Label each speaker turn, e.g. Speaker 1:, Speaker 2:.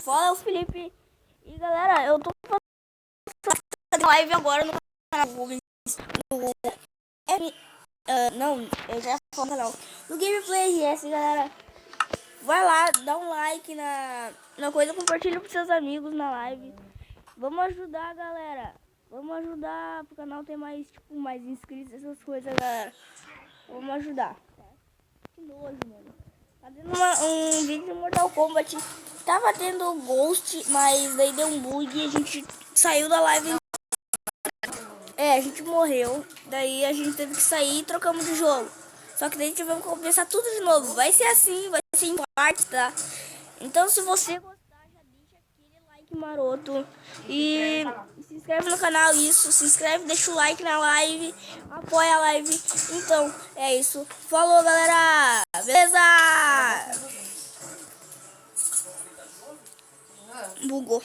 Speaker 1: Fala, o Felipe. E galera, eu tô fazendo live agora no canal Google. Não, eu já falo no canal. No Gameplay RS, galera. Vai lá, dá um like na coisa, compartilha com seus amigos na live. Vamos ajudar, galera. Vamos ajudar pro canal ter mais, tipo, mais inscritos, essas coisas, galera. Vamos ajudar. Que nojo, mano. Tá tendo um vídeo de Mortal Kombat. Tava tendo Ghost, mas daí deu um bug e a gente saiu da live. A gente morreu. Daí a gente teve que sair e trocamos de jogo. Só que daí tivemos que começar tudo de novo. Vai ser assim, vai ser em parte, tá? Então se você gostar, já deixa aquele like maroto. E se inscreve no canal, isso. Se inscreve, deixa o like na live. Apoia a live. Então, é isso. Falou, galera! Beleza? Bugou.